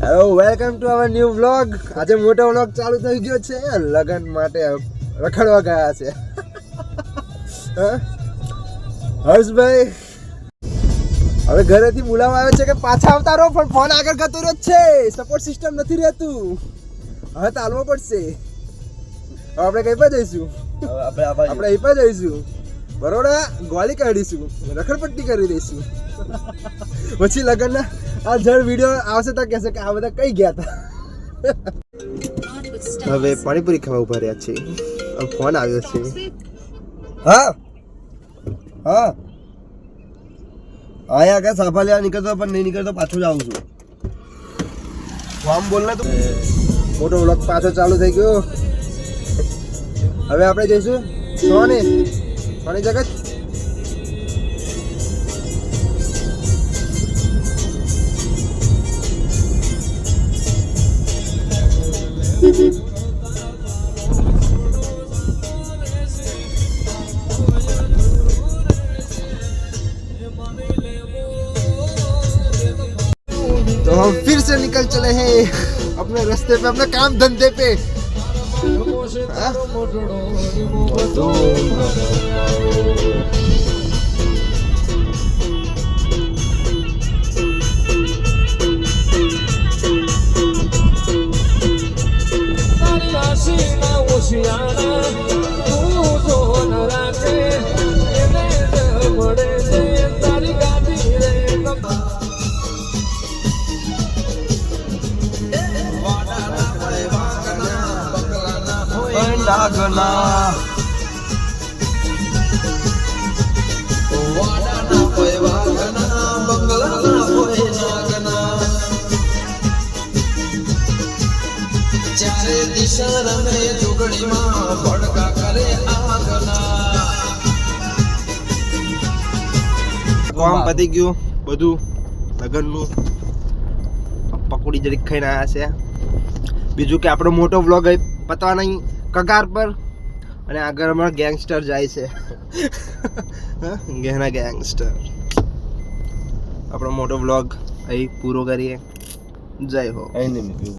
Hello welcome to our new vlog. આજે મોટો vlog ચાલુ થઈ ગયો છે. લગન માટે રખડવા ગયા છે હર્ષભાઈ. હવે ઘરેથી બોલાવવા આવે છે કે પાછા આવતા રહો, પણ ફોન આગળ કરતો રહ્યો છે. સપોર્ટ સિસ્ટમ નથી રહેતું. હવે ચાલવો પડશે. હવે આપણે કઈ પર જઈશું? આપણે અહીં પર જઈશું. બરોડા ગોળી કાઢીશું, રખડપટ્ટી કરી દઈશું. પછી લગનના આ જળ વિડીયો આવશે તો કહેશે કે આ બધા કઈ ગયા હતા. હવે પાણીપુરી ખાવા ઉભા રહ્યા છે. ફોન આવ્યો છે. હા હા આયા કે સાફા લેવા નીકળતો પણ નહીં નીકળતો, પાછો જ આવું છું. આમ બોલ ને તું. મોટો વ્લોગ પાછો ચાલુ થઈ ગયો. હવે આપણે જઈશું સોને પાણી જગત. तो हम फिर से निकल चले हैं अपने रास्ते पे, अपने काम धंधे पे. નાગના વાડાના કોઈ વાગના બંગલાના કોઈ નાગના ચારે દિશા રમે જોગણીમાં ભડકા કરે આગના. કામ પતી ગયું બધું લગનનું. પકોડી જરીક ખાઈને આવ્યા છે. બીજું કે આપણો મોટો વ્લોગ પતવા નહીં કગાર પર. અને આગળ અમારા ગેંગસ્ટર જાય છે. ગહેના ગેંગસ્ટર. આપણો મોટો વ્લોગ અહીં પૂરો કરીએ. જય હો.